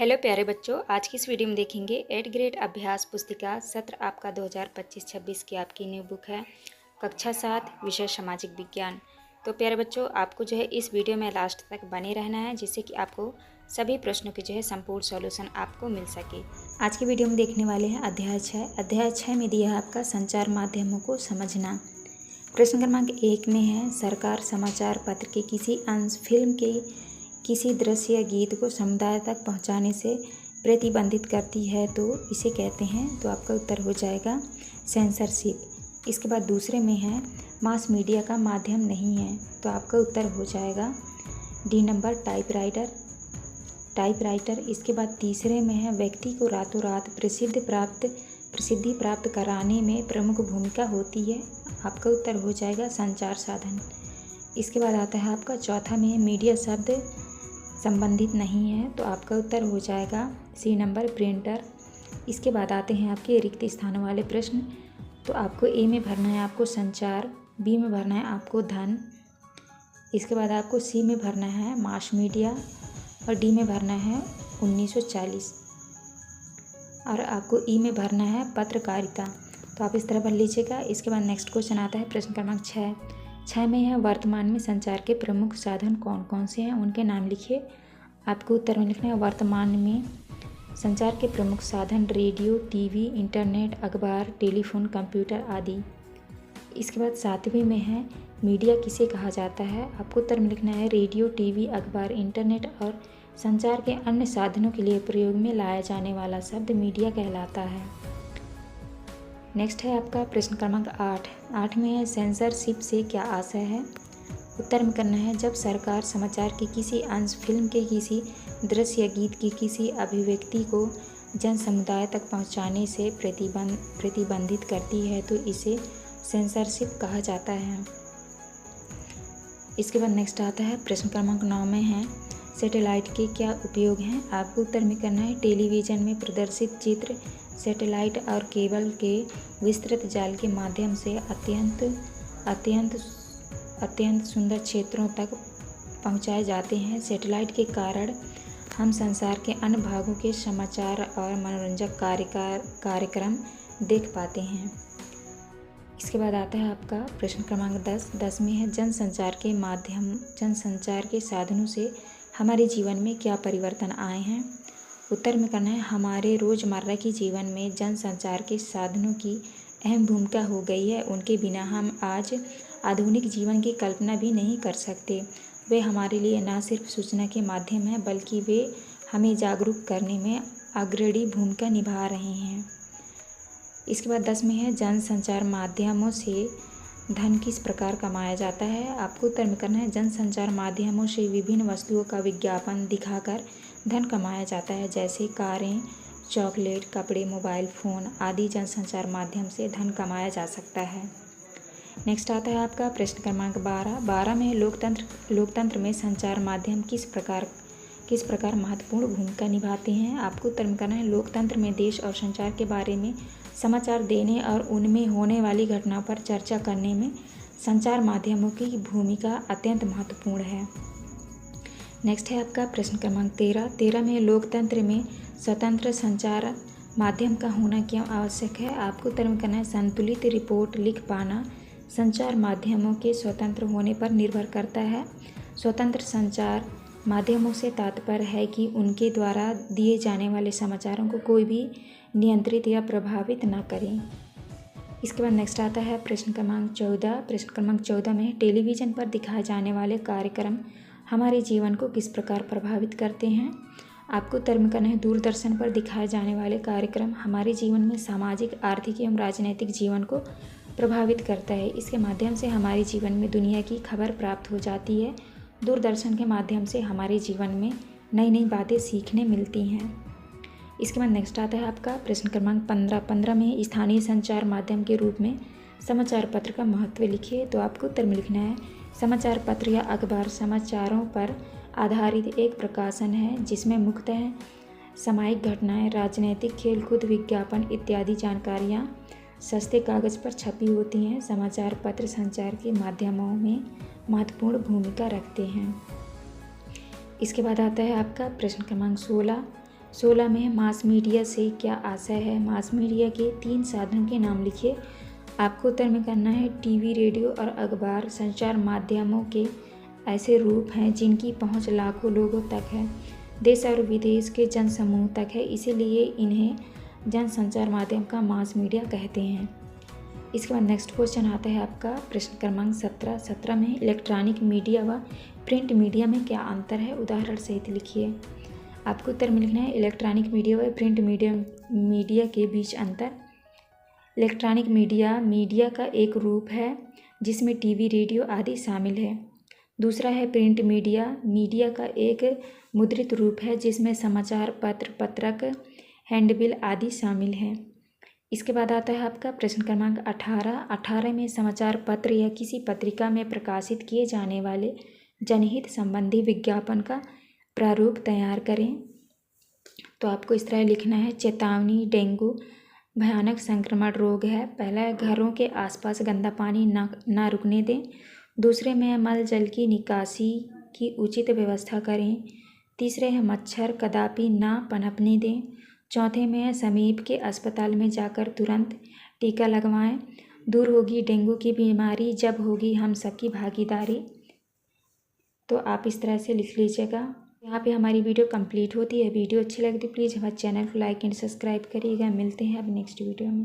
Hello प्यारे बच्चों, आज की इस वीडियो में देखेंगे 8th ग्रेड अभ्यास पुस्तिका सत्र आपका 2025-26 की आपकी न्यू बुक है। कक्षा 7 विषय सामाजिक विज्ञान। तो प्यारे बच्चों, आपको जो है इस वीडियो में लास्ट तक बने रहना है, जिससे कि आपको सभी प्रश्नों के जो है संपूर्ण सॉल्यूशन आपको मिल सके। आज की वीडियो में देखने वाले हैं अध्याय 6। अध्याय 6 में दिया है आपका संचार माध्यमों को समझना। प्रश्न क्रमांक 1 में है, सरकार समाचार पत्र के किसी अंश, फिल्म के किसी दृश्य या गीत को समुदाय तक पहुंचाने से प्रतिबंधित करती है तो इसे कहते हैं। तो आपका उत्तर हो जाएगा सेंसरशिप। इसके बाद दूसरे में है, मास मीडिया का माध्यम नहीं है, तो आपका उत्तर हो जाएगा डी नंबर टाइपराइटर। इसके बाद तीसरे में है, व्यक्ति को रातों रात प्रसिद्धि प्राप्त कराने में प्रमुख भूमिका होती है। आपका उत्तर हो जाएगा संचार साधन। इसके बाद आता है आपका चौथा में, मीडिया शब्द संबंधित नहीं है, तो आपका उत्तर हो जाएगा सी नंबर प्रिंटर। इसके बाद आते हैं आपके रिक्त स्थानों वाले प्रश्न। तो आपको ए में भरना है आपको संचार, बी में भरना है आपको धन, इसके बाद आपको सी में भरना है मास मीडिया और डी में भरना है 1940 और आपको ई में भरना है पत्रकारिता। तो आप इस तरह भर लीजिएगा। इसके बाद नेक्स्ट क्वेश्चन आता है प्रश्न क्रमांक 6 में है, वर्तमान में संचार के प्रमुख साधन कौन कौन से हैं, उनके नाम लिखिए। आपको उत्तर में लिखना है, वर्तमान में संचार के प्रमुख साधन रेडियो, टीवी, इंटरनेट, अखबार, टेलीफोन, कंप्यूटर आदि। इसके बाद 7वें में है, मीडिया किसे कहा जाता है। आपको उत्तर में लिखना है, रेडियो, टीवी, अखबार, इंटरनेट और संचार के अन्य साधनों के लिए प्रयोग में लाया जाने वाला शब्द मीडिया कहलाता है। नेक्स्ट है आपका प्रश्न क्रमांक 8 में है, सेंसरशिप से क्या आशय है। उत्तर में करना है, जब सरकार समाचार के किसी अंश, फिल्म के किसी दृश्य या गीत की किसी अभिव्यक्ति को जन समुदाय तक पहुंचाने से प्रतिबंधित करती है तो इसे सेंसरशिप कहा जाता है। इसके बाद नेक्स्ट आता है प्रश्न क्रमांक 9 में है, सैटेलाइट के क्या उपयोग हैं। आपको उत्तर में करना है, टेलीविज़न में प्रदर्शित चित्र सैटेलाइट और केबल के विस्तृत जाल के माध्यम से अत्यंत सुंदर क्षेत्रों तक पहुंचाए जाते हैं। सैटेलाइट के कारण हम संसार के अन्य भागों के समाचार और मनोरंजक कार्यक्रम देख पाते हैं। इसके बाद आता है आपका प्रश्न क्रमांक 10 में है, जनसंचार के साधनों से हमारे जीवन में क्या परिवर्तन आए हैं। उत्तर में करना है, हमारे रोज़मर्रा के जीवन में जनसंचार के साधनों की अहम भूमिका हो गई है। उनके बिना हम आज आधुनिक जीवन की कल्पना भी नहीं कर सकते। वे हमारे लिए न सिर्फ सूचना के माध्यम हैं, बल्कि वे हमें जागरूक करने में अग्रणी भूमिका निभा रहे हैं। इसके बाद 10 में है, जनसंचार माध्यमों से धन किस प्रकार कमाया जाता है। आपको उत्तर में करना है, जनसंचार माध्यमों से विभिन्न वस्तुओं का विज्ञापन दिखाकर धन कमाया जाता है, जैसे कारें, चॉकलेट, कपड़े, मोबाइल फ़ोन आदि जनसंचार माध्यम से धन कमाया जा सकता है। नेक्स्ट आता है आपका प्रश्न क्रमांक 12 में लोकतंत्र में संचार माध्यम किस प्रकार महत्वपूर्ण भूमिका निभाते हैं। आपको उत्तर में करना है, लोकतंत्र में देश और संचार के बारे में समाचार देने और उनमें होने वाली घटनाओं पर चर्चा करने में संचार माध्यमों की भूमिका अत्यंत महत्वपूर्ण है। नेक्स्ट है आपका प्रश्न क्रमांक 13 में लोकतंत्र में स्वतंत्र संचार माध्यम का होना क्यों आवश्यक है। आपको उत्तर में करना है, संतुलित रिपोर्ट लिख पाना संचार माध्यमों के स्वतंत्र होने पर निर्भर करता है। स्वतंत्र संचार माध्यमों से तात्पर्य है कि उनके द्वारा दिए जाने वाले समाचारों को कोई भी नियंत्रित या प्रभावित न करें। इसके बाद नेक्स्ट आता है प्रश्न क्रमांक 14। प्रश्न क्रमांक 14 में, टेलीविज़न पर दिखाए जाने वाले कार्यक्रम हमारे जीवन को किस प्रकार प्रभावित करते हैं। आपको उत्तर में करना है, दूरदर्शन पर दिखाए जाने वाले कार्यक्रम हमारे जीवन में सामाजिक, आर्थिक एवं राजनैतिक जीवन को प्रभावित करता है। इसके माध्यम से हमारे जीवन में दुनिया की खबर प्राप्त हो जाती है। दूरदर्शन के माध्यम से हमारे जीवन में नई नई बातें सीखने मिलती हैं। इसके बाद नेक्स्ट आता है आपका प्रश्न क्रमांक 15 में, स्थानीय संचार माध्यम के रूप में समाचार पत्र का महत्व लिखिए। तो आपको उत्तर में लिखना है, समाचार पत्र या अखबार समाचारों पर आधारित एक प्रकाशन है, जिसमें मुख्यतः सामयिक घटनाएं, राजनीतिक, खेलकूद, विज्ञापन इत्यादि जानकारियां सस्ते कागज़ पर छपी होती हैं। समाचार पत्र संचार के माध्यमों में महत्वपूर्ण भूमिका रखते हैं। इसके बाद आता है आपका प्रश्न क्रमांक 16। 16 में मास मीडिया से क्या आशय है। मास मीडिया के 3 साधनों के नाम लिखिए। आपको उत्तर में करना है टीवी, रेडियो और अखबार संचार माध्यमों के ऐसे रूप हैं जिनकी पहुंच लाखों लोगों तक है, देश और विदेश के जनसमूह तक है, इसीलिए इन्हें जन संचार माध्यम का मास मीडिया कहते हैं। इसके बाद नेक्स्ट क्वेश्चन आता है आपका प्रश्न क्रमांक 17 में इलेक्ट्रॉनिक मीडिया व प्रिंट मीडिया में क्या अंतर है, उदाहरण सहित लिखिए। आपको उत्तर में लिखना है इलेक्ट्रॉनिक मीडिया व प्रिंट मीडिया के बीच अंतर। इलेक्ट्रॉनिक मीडिया का एक रूप है जिसमें टीवी, रेडियो आदि शामिल है। दूसरा है प्रिंट मीडिया का एक मुद्रित रूप है जिसमें समाचार पत्र, पत्रक, हैंडबिल आदि शामिल हैं। इसके बाद आता है आपका प्रश्न क्रमांक 18 में समाचार पत्र या किसी पत्रिका में प्रकाशित किए जाने वाले जनहित संबंधी विज्ञापन का प्रारूप तैयार करें। तो आपको इस तरह लिखना है चेतावनी, डेंगू भयानक संक्रमण रोग है। पहला है घरों के आसपास गंदा पानी ना रुकने दें। दूसरे में मल जल की निकासी की उचित व्यवस्था करें। तीसरे है मच्छर कदापि ना पनपने दें। चौथे में समीप के अस्पताल में जाकर तुरंत टीका लगवाएं। दूर होगी डेंगू की बीमारी जब होगी हम सबकी भागीदारी। तो आप इस तरह से लिख लीजिएगा। यहाँ पे हमारी वीडियो कंप्लीट होती है। वीडियो अच्छी लगी तो प्लीज़ हमारे चैनल को लाइक एंड सब्सक्राइब करिएगा। मिलते हैं अब नेक्स्ट वीडियो में।